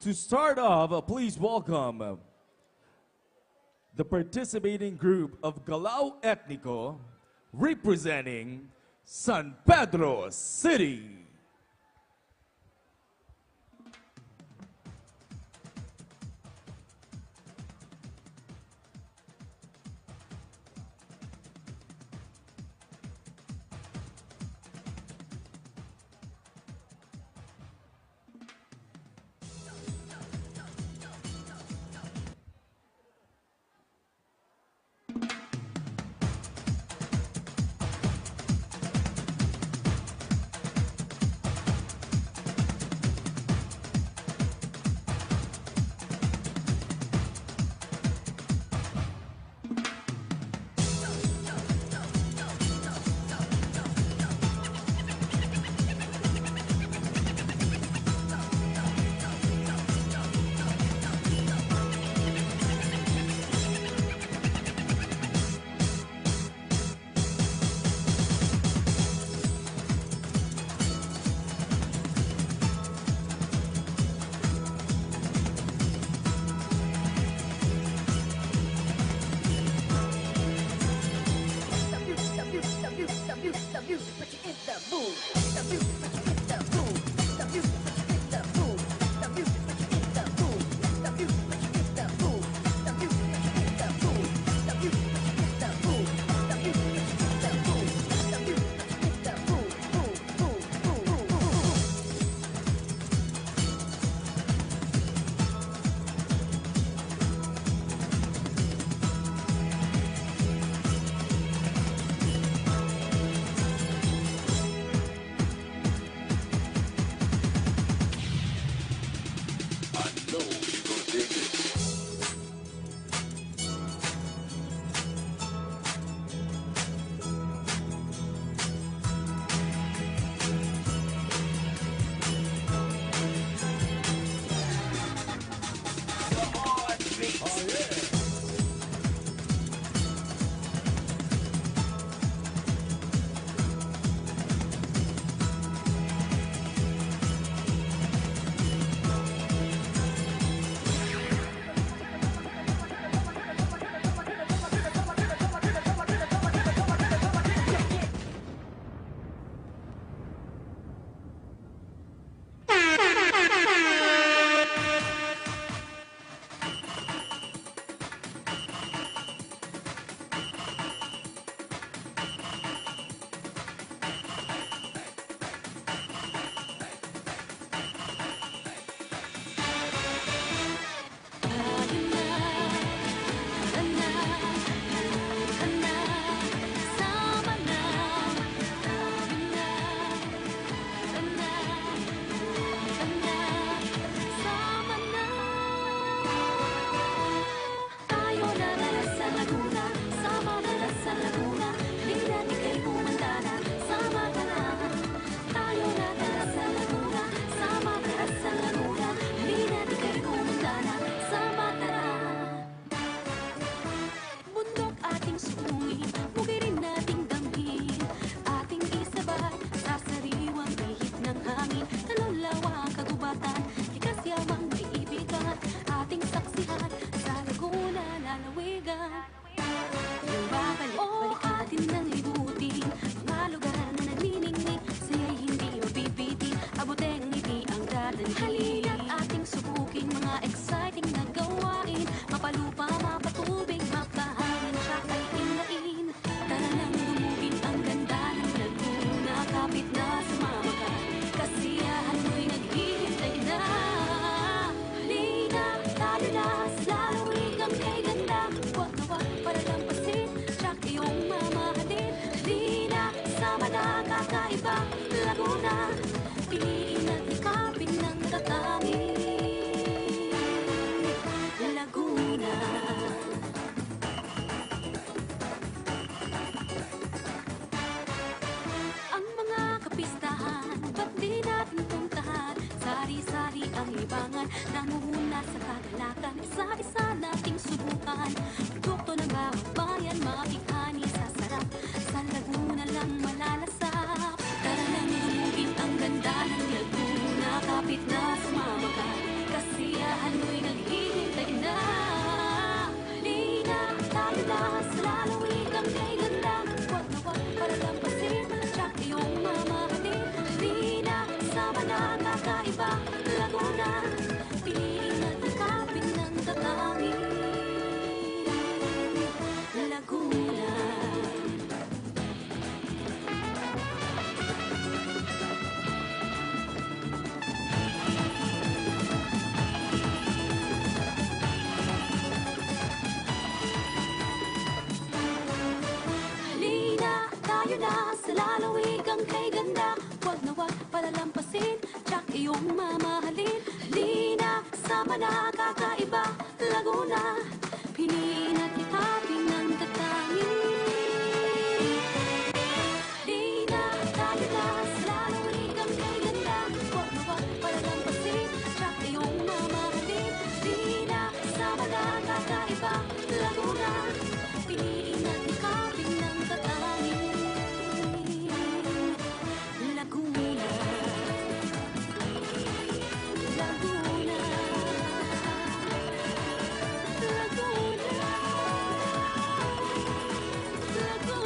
To start off, please welcome the participating group of Galao Etnico representing San Pedro City. Malapit na sumama ka kasi na kakaiba, Laguna, piliin at yakapin ng tatanging Laguna. Tayo na sa lalawigang kay ganda. Huwag na huwag palalampasin, tsak iyong mamahalin. Halina, sama na kakaiba, Laguna, piliin at yakapin ng tatanging. Halina, tayo na sa lalawigang kay ganda. Huwag na huwag palalampasin, tsak iyong mamahalin. Halina, sama na kakaiba, Laguna, piliin at yakapin ng tatanging. Laguna, Laguna, Laguna, Laguna, Laguna.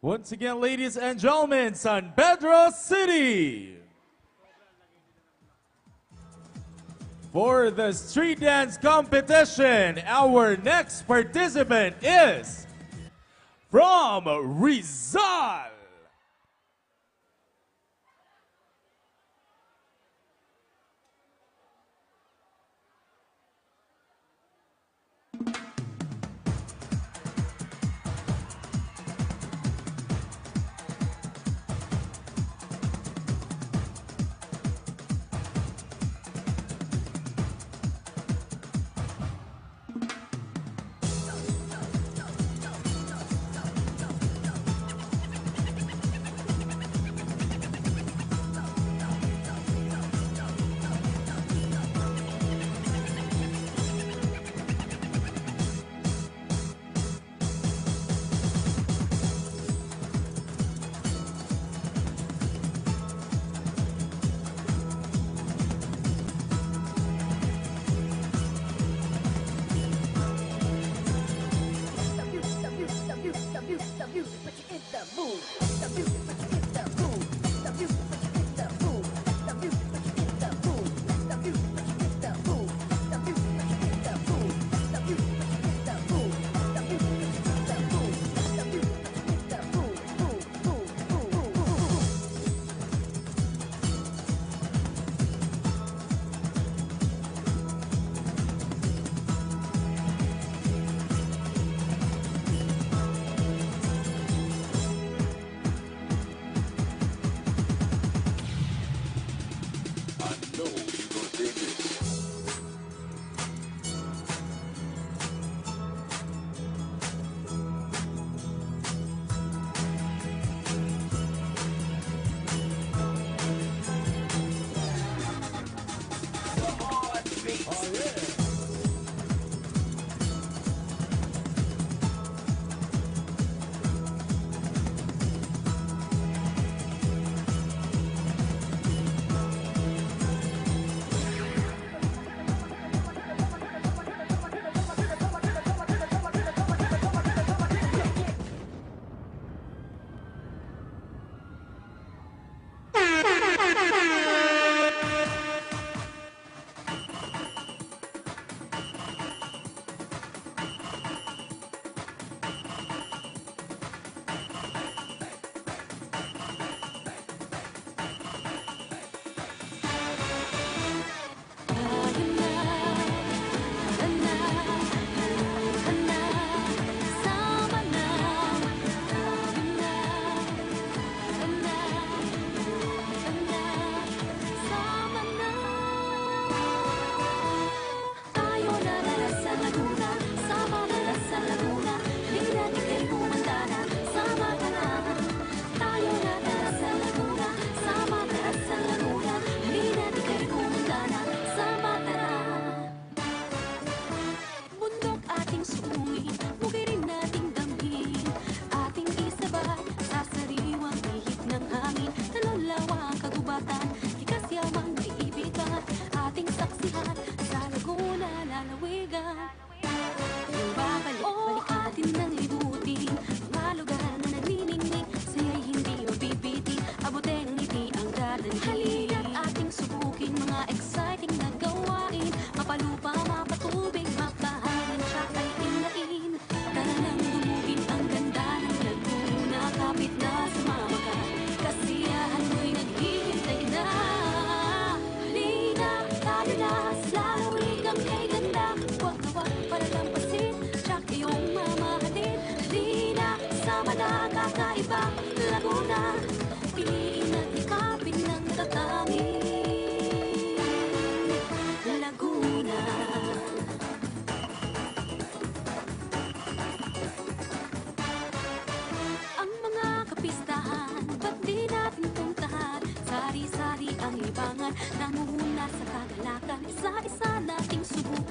Once again, ladies and gentlemen, San Pedro City. For the street dance competition, our next participant is from Rizal.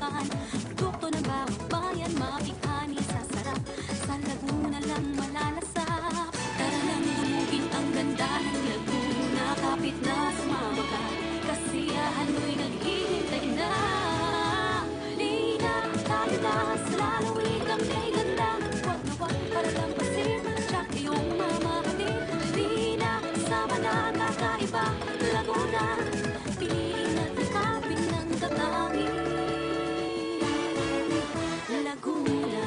kagandahan. Produkto ng bawat bayan, mapighani sa sarap. Sa Laguna lang malalasap. Tara nang dumugin ang ganda ng Laguna. Kapit na sumama ka, kasiyahan mo'y naghihintay na. Lina, tayo na sa lalawig ang may ganda. Huwag na huwag para lampasin, tiyak iyong mamahalin. Lina, sama na kakaiba, Laguna. Piliin at ikapin ng tatangin, Laguna.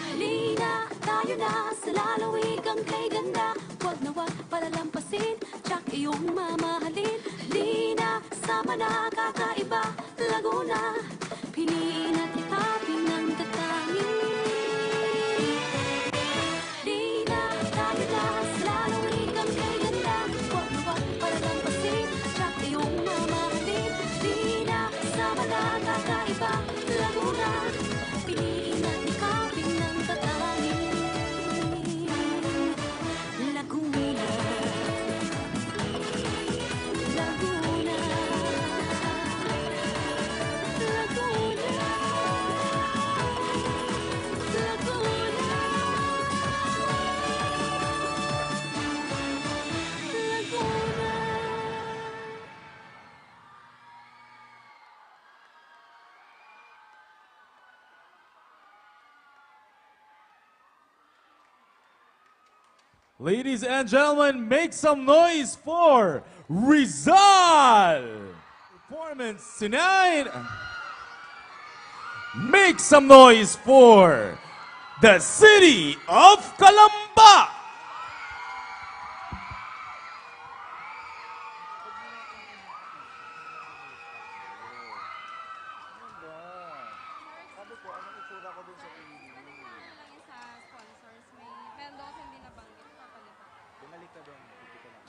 Halina, tayo na sa lalawig ang kay ganda. Huwag na huwag palalampasin, tiyak iyong mamahalin. Halina, sama na kakaiba, Laguna. Piliin at ikapin ng tatangin. Halina, tayo na sa lalawig ang kay ganda. Huwag na huwag palalampasin, tiyak iyong mamahalin. Halina, sama na kakaiba, Laguna. Piliin at ikapin ng tatangin, Laguna. Laguna. Laguna. Laguna. Laguna. Ladies and gentlemen, make some noise for Rizal! Performance tonight. Make some noise for the City of Calamba! Sabi ko, anong itsura ko dun sa TV? Ano lang yung sa sponsors, may vendors hindi nabanggit, papalitan. Bumalik ka doon. Hindi ko lang.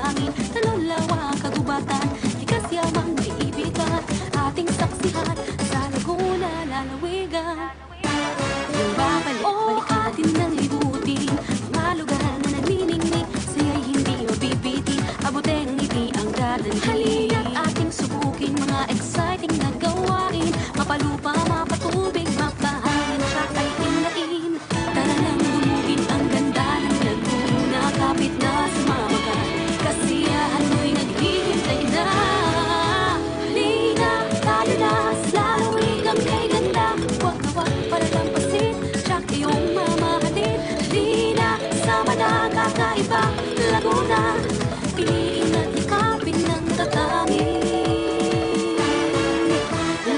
hangin, kalulawa, kagubatan, likas yamang naiibigan, ating saksihan sa Laguna, lalawigan. Yung babalik-balik atin nang libutin, mga lugar na naniningning, siya'y hindi mabibitin, abutin ang ngiti ang dadalhin. Halina't ating subukin mga exciting na gawain, mapalupa, mapatubig, mapahangin, siya ay inain. Tara nang lumugin ang ganda ng Laguna, kapit na sumamagan, kasiyahan mo'y naghihintay na. Halina, tayo na sa lalawigan kay ganda, huwag na huwag palalampasin, siya iyong mamahalin. Halina, sama na kakaiba, Laguna, piliin at ikapin ng tatangin.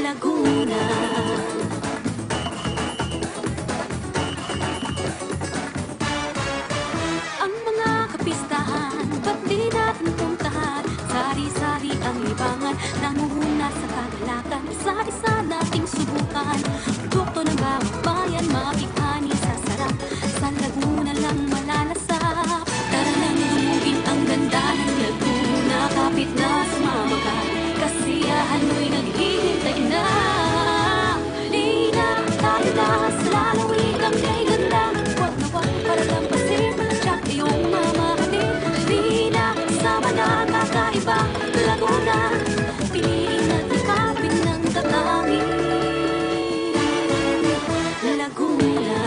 Laguna. Ang mga kapistahan, ba't di natin puntahan? Sari-sari ang libangan, namumuna sa kagalakan, isa-isa nating subukan. Produkto ng bawat bayan, mapighani sa sarap, sa Laguna lang malalasap. Tara nang lumugin ang ganda ng Laguna, kapit na sumamagan, kasiyahan mo'y naghihintay na. Halina, tayo na sa lalawigan kay ganda, huwag na huwag palalampasin, siya iyong mamahalin. Halina, sama na kakaiba, Laguna, piliin at ikapin ng tatangin. Laguna.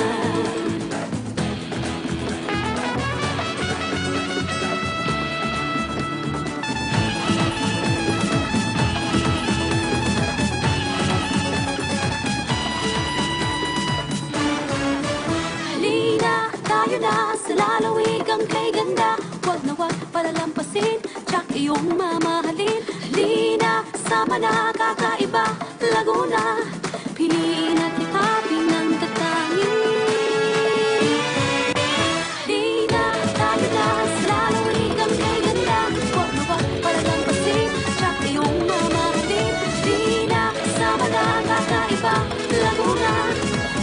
Halina, tayo na sa lalawigan kay ganda, huwag na huwag palalampasin, tsak iyong mamahalin. Halina, sama na kakaiba, Laguna, piliin at ikapin ng tatangin. Halina, tayo na sa lalawigan kay ganda, huwag na huwag palalampasin, tsak iyong mamahalin. Halina, sama na kakaiba, Laguna,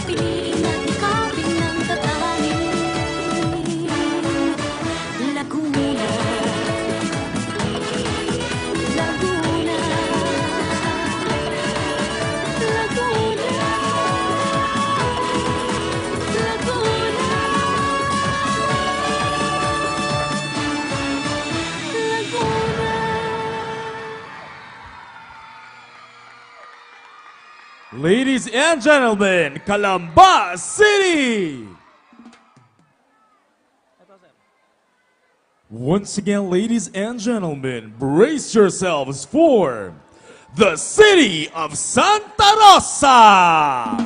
piliin at ikapin ng tatangin. Laguna. Laguna. Laguna. Laguna. Laguna. Ladies and gentlemen, Calamba City! Once again, ladies and gentlemen, brace yourselves for the city of Santa Rosa!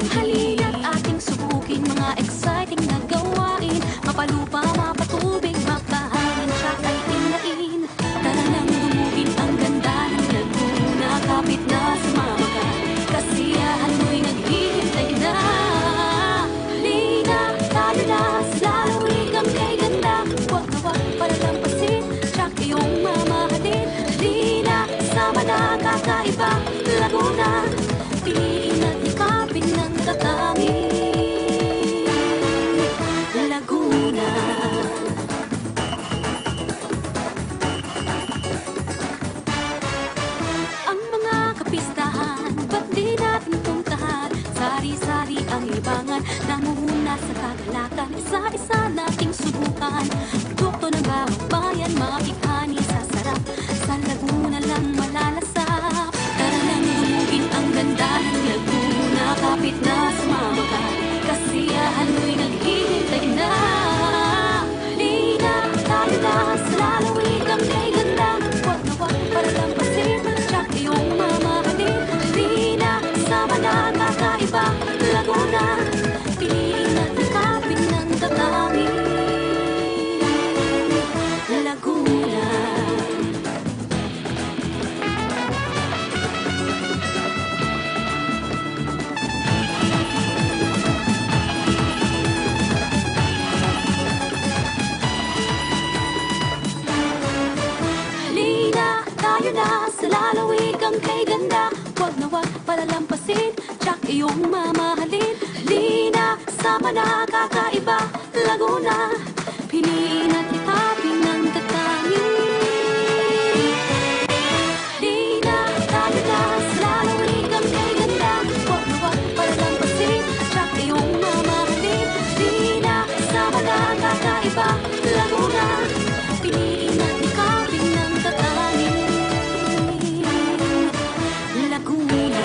Halina't ating subukin mga exciting na gawain. Mapalupa, mapatubig, mapahangin, siya ay tinglain. Tara nang dumugin ang ganda ng Laguna. Kapit na sumamagan, kasiyahan mo'y naghihintay na. Halina, tayo na sa lalawigan kay ganda. Huwag na huwag palalampasin, siyak iyong mamahalin. Halina, sama na kakaiba Laguna. Piliin at yakapin ng tatanging Laguna. Ang mga kapistahan, ba't di natin puntahan? Sari-sari ang libangan, namumuna sa kagalakan. Isa-isa nating subukan, produkto ng bawat bayan, mapighani sa sarap. Sa Laguna lang malalasap. Tara nang dumugin ang ganda ng Laguna. Kapit na sumamagan, kasiyahan mo'y naghihintay na. Halina, tayo na sa lalawigan kay ganda. Huwag na huwag palalampasin, siyak iyong mamahalin. Halina, sama na kakaiba Laguna. Piliin at yakapin ng tatanging Laguna. Halina, tayo na sa lalawigan kay ganda. Huwag na huwag palalampasin, siyak iyong mamahalin. Halina, sama na kakaiba Laguna. Piliin at yakapin ng tatanging. Halina, tayo na sa lalawigan kay ganda. Huwag na huwag palalampasin, siyak iyong mamahalin. Halina, sama na kakaiba Laguna. Piliin at yakapin ng tatanging Laguna. Laguna.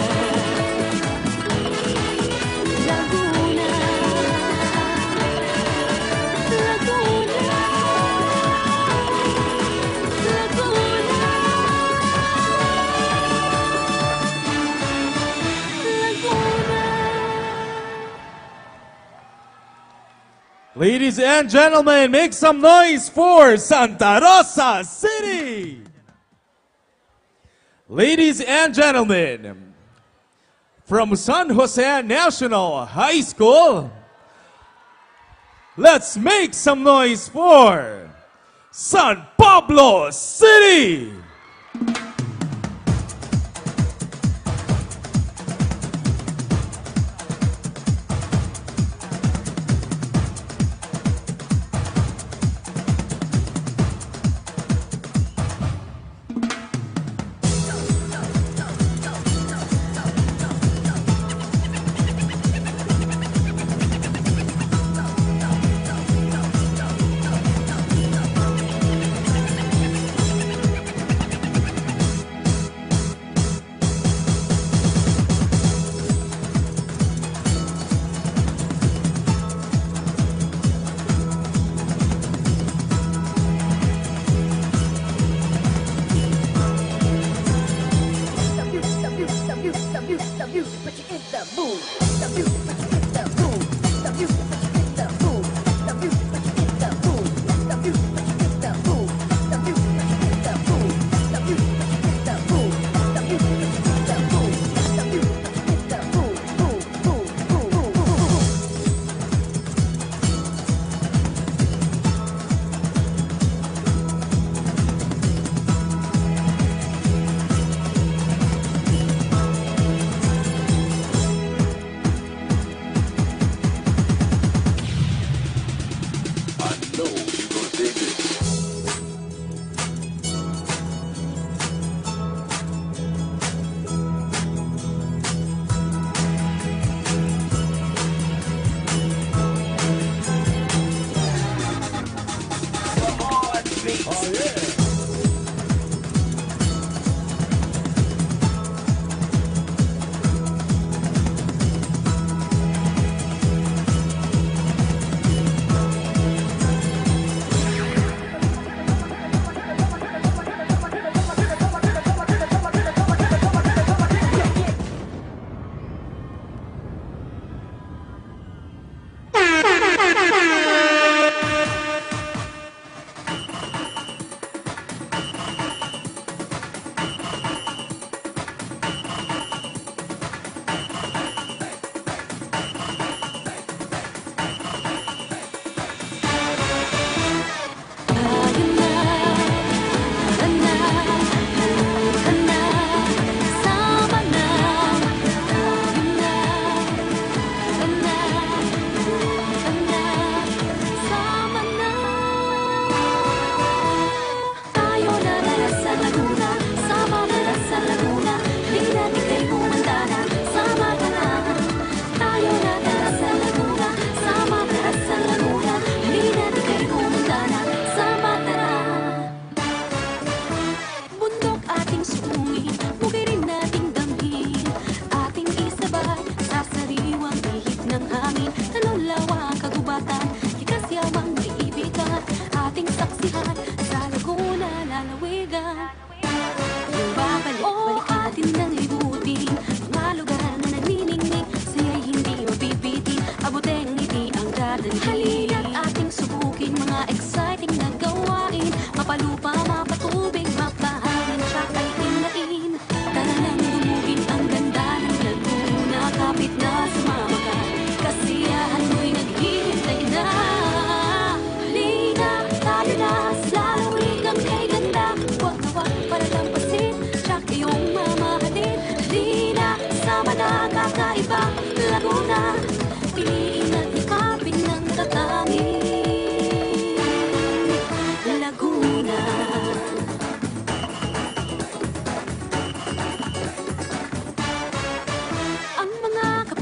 Laguna. Laguna. Ladies and gentlemen, make some noise for Santa Rosa City! Ladies and gentlemen, from San Jose National High School, let's make some noise for San Pablo City!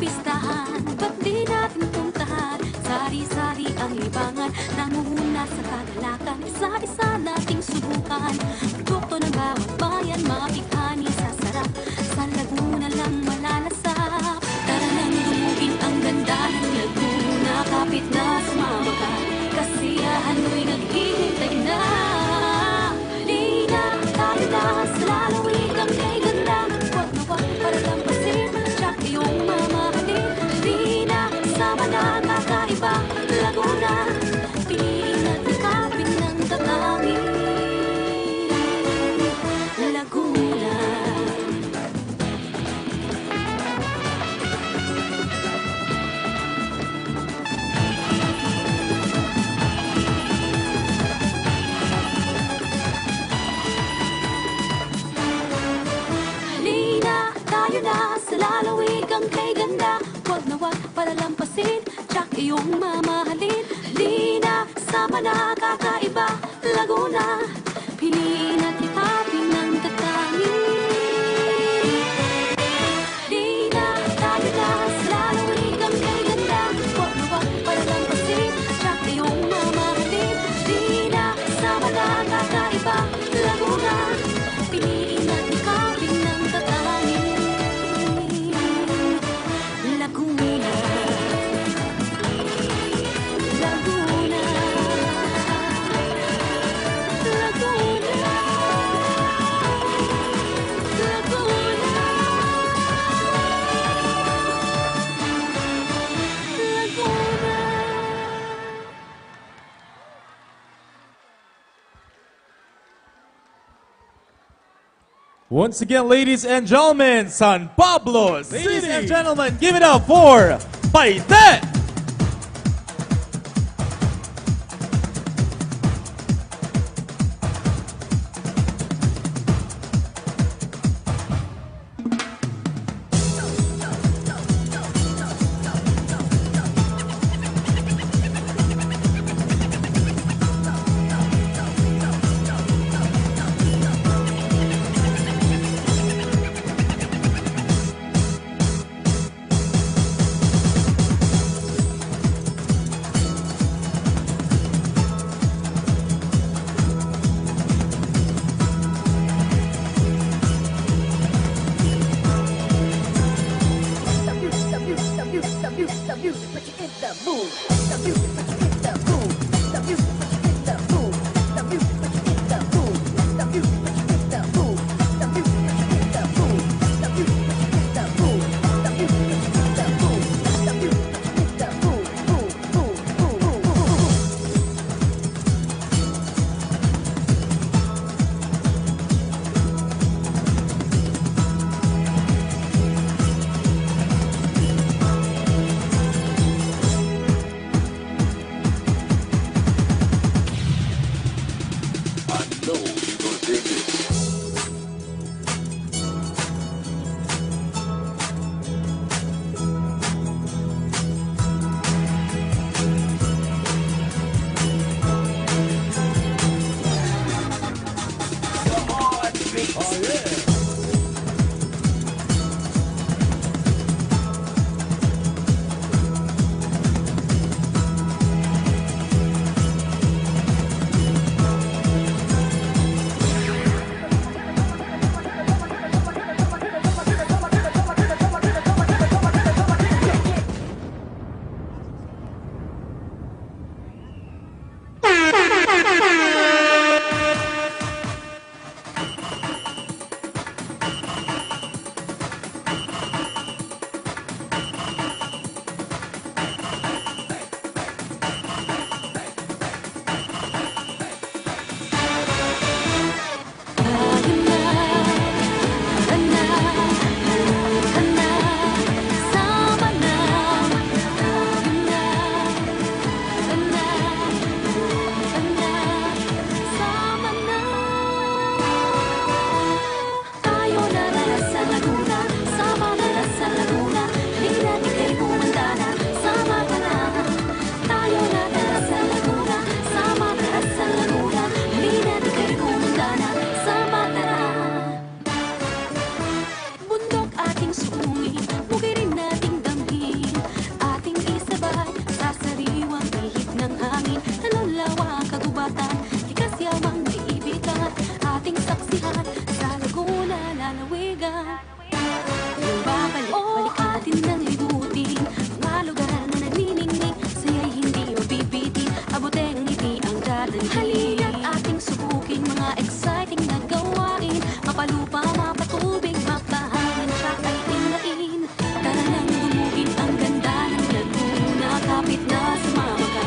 pistahan, ba't di natin puntahan? Sari-sari ang libangan, nangunguna sa kagalakan, isa-isa nating subukan. Produkto ng bawat bayan, mapighani sa sarap, sa Laguna lang malalasap. Tara nang dumugin ang ganda ng Laguna, kapit na sumama ka, kasiyahan mo'y naghihintay na. Di na tayo na sa lalawig ang kay ganda, wag na wag para lampasin, tsak iyong mamahalin. Di na sama na kakaiba, Laguna, piliin at ikapin ng tatangin. Laguna. Halina, tayo na sa lalawig ang kay ganda, wag na wag para lampasin, tsak iyong mamahalin. Halina, sama na kakaiba, Laguna, piliin at ikapin ng tatangin. Di na tayo na sa lalawig ang kay ganda, wag na wag para lampasin, tsak iyong mamahalin. Di na sama na kakaiba, Laguna, piliin at ikapin ng tatangin. Laguna. Laguna. Laguna. Laguna. Laguna. Once again, ladies and gentlemen, San Pablo City. Ladies and gentlemen, give it up for Paite. Halina't ating subukin mga exciting na gawain. Mapalupa, mapatubig, mapahangin, track ay inlain. Tara nang dumugin ang ganda ng Laguna. Kapit na sumama ka,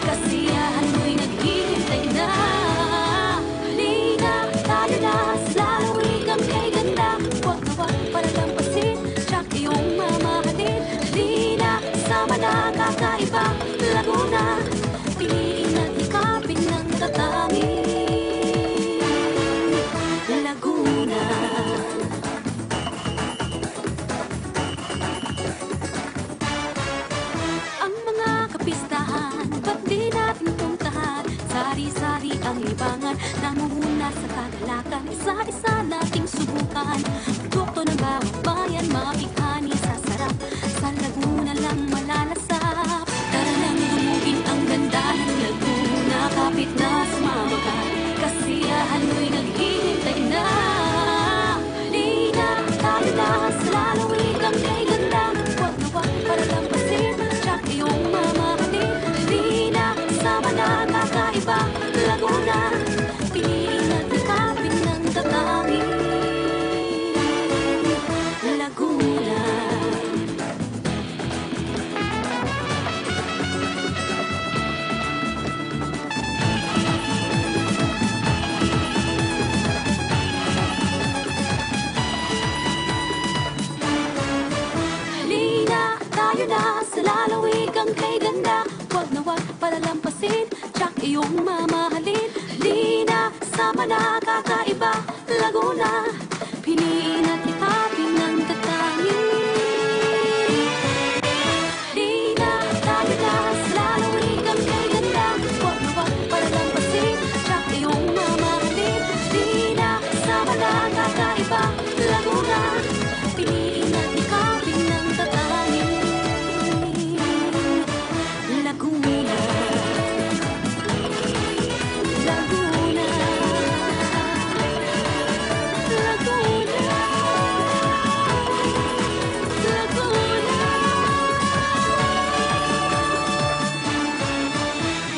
kasiyahan mo'y naghihintay na. Halina, tayo na sa lalawigan kay ganda. Huwag na wag palalampasin, track iyong mamahalin. Halina, sama na kakaiba, Laguna. Piliin at ikapin ng tatanging Laguna. Ang mga kapistahan, ba't di natin puntahan? Sari-sari ang libangan, namumuna sa kagalakan. Isa-isa nating subukan, produkto ng bawat bayan, mapighani sa sarap. Sa Laguna lang malalasap. Tara nang dumugin ang ganda ng Laguna. Kapit na sumama ka, kasiyahan mo'y naghihintay na. Halina, tayo na sa lalawigan kay ganda. Huwag na wag palalampasin, track iyong mamahalin. Halina, sama na kakaiba, Laguna. Piliin at ikapin ng tatanging Laguna. Halina, tayo na sa lalawigan kay ganda. Huwag na wag palalampasin, track iyong mamahalin. Halina, sama na kakaiba, Laguna. Piliin at ikapin ng tatanging. Halina, tayo na sa lalawigan kay ganda. Huwag na wag palalampasin, track iyong mamahalin. Halina, sama na kakaiba, Laguna. Piliin at ikapin ng tatanging Laguna. Laguna. Laguna. Laguna.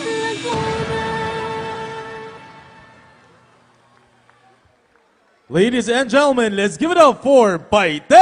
Laguna. Ladies and gentlemen, let's give it up for Paite!